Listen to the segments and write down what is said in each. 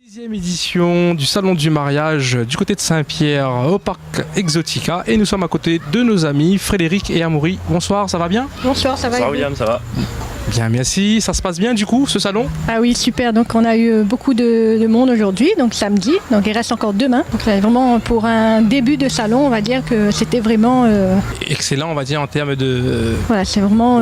Dixième édition du Salon du mariage du côté de Saint-Pierre au Parc Exotica et nous sommes à côté de nos amis Frédéric et Amaury. Bonsoir, ça va bien? Bonsoir, ça va? Bonsoir William, ça va? Bien, merci. Ça se passe bien du coup, ce salon? Ah oui, super. Donc on a eu beaucoup de monde aujourd'hui, donc samedi. Donc il reste encore demain. Donc c'est vraiment pour un début de salon, on va dire que c'était vraiment... Excellent, on va dire en termes de... Voilà, c'est vraiment...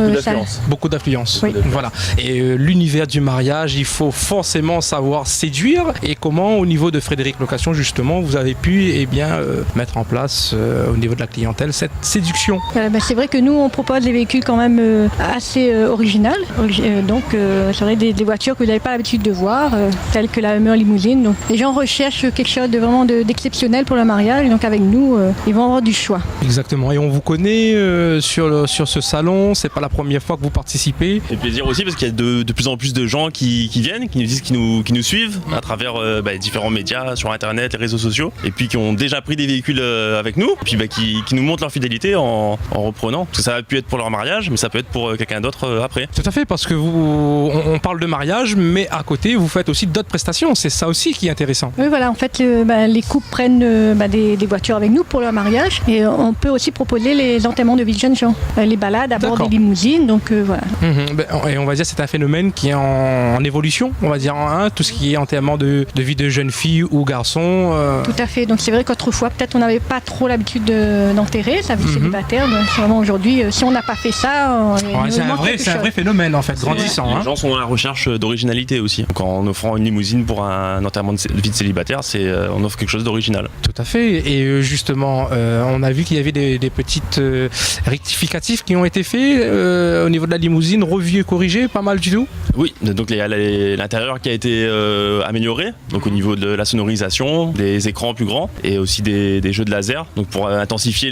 Beaucoup d'affluence. Oui. Voilà. Et l'univers du mariage, il faut forcément savoir séduire. Et comment, au niveau de Frédéric Location, justement, vous avez pu mettre en place au niveau de la clientèle cette séduction? C'est vrai que nous, on propose des véhicules quand même assez originaux. Donc c'est vrai des voitures que vous n'avez pas l'habitude de voir, telles que la Hummer Limousine. Donc les gens recherchent quelque chose de vraiment d'exceptionnel pour le mariage. Donc avec nous, ils vont avoir du choix. Exactement. Et on vous connaît sur ce salon. C'est pas la première fois que vous participez. Et plaisir aussi parce qu'il y a de plus en plus de gens qui viennent, qui nous disent, qui nous suivent à travers différents médias sur internet, les réseaux sociaux, et puis qui ont déjà pris des véhicules avec nous, et puis qui nous montrent leur fidélité en reprenant. Parce que ça a pu être pour leur mariage, mais ça peut être pour quelqu'un d'autre après. Tout à fait, parce que on parle de mariage, mais à côté vous faites aussi d'autres prestations. C'est ça aussi qui est intéressant. Oui, voilà. En fait, les couples prennent des voitures avec nous pour leur mariage, et on peut aussi proposer les enterrements de vie de jeunes gens, les balades à bord des limousines. Donc voilà. Et on va dire c'est un phénomène qui est en évolution. On va dire tout ce qui est enterrement de vie de jeunes filles ou garçons. Tout à fait. Donc c'est vrai qu'autrefois peut-être on n'avait pas trop l'habitude d'enterrer sa vie célibataire. Donc, c'est vraiment aujourd'hui, si on n'a pas fait ça, c'est un vrai phénomène en fait, grandissant. Les gens sont à la recherche d'originalité aussi. Donc, en offrant une limousine pour un enterrement de vie de célibataire, on offre quelque chose d'original. Tout à fait. Et justement, on a vu qu'il y avait des petites rectificatifs qui ont été faits au niveau de la limousine, revus et corrigés, pas mal du tout. Oui, donc il y a l'intérieur qui a été amélioré, donc au niveau de la sonorisation, des écrans plus grands et aussi des jeux de laser, donc pour intensifier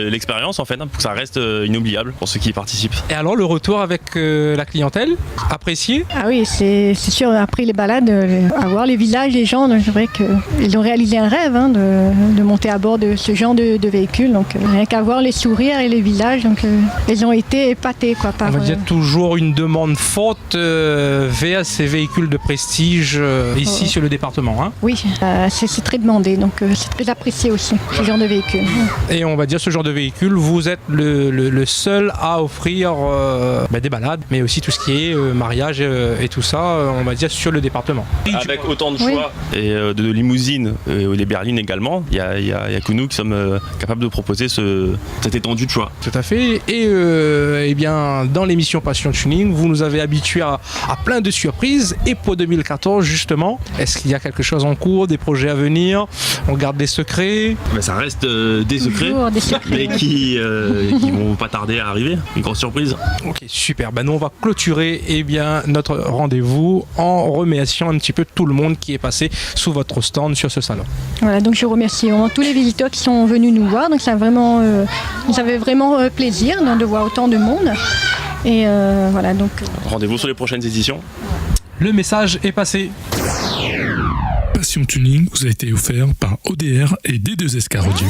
l'expérience en fait, pour que ça reste inoubliable pour ceux qui y participent. Et alors le retour avec la clientèle, apprécié? Ah oui, c'est sûr, après les balades, avoir les visages des gens, c'est vrai qu'ils ont réalisé un rêve de monter à bord de ce genre de véhicule, donc rien qu'à voir les sourires et les visages, donc ils ont été épatés on va dire toujours une demande forte vers ces véhicules de prestige ici sur le département. Oui, c'est très demandé, donc c'est très apprécié aussi, ce genre de véhicule. Et on va dire ce genre de véhicule, vous êtes le seul à offrir des balades, mais aussi tout ce qui est mariage et tout ça, on va dire sur le département. Avec autant de choix et de limousines, les berlines également, il y a que nous qui sommes capables de proposer cette étendue de choix. Tout à fait. Et bien dans l'émission Passion Tuning, vous nous avez habitués à plein de surprises. Et pour 2014 justement, est-ce qu'il y a quelque chose en cours, des projets à venir? On garde des secrets? Ça reste des secrets, mais qui vont pas tarder à arriver. Une grosse surprise. Ok, super. Nous on va clôturer notre rendez-vous en remerciant un petit peu tout le monde qui est passé sous votre stand sur ce salon. Voilà, donc je remercie tous les visiteurs qui sont venus nous voir. Donc ça avait vraiment plaisir de voir autant de monde. Et voilà, donc rendez-vous sur les prochaines éditions. Le message est passé. Passion Tuning vous a été offert par ODR et D2SK Radio.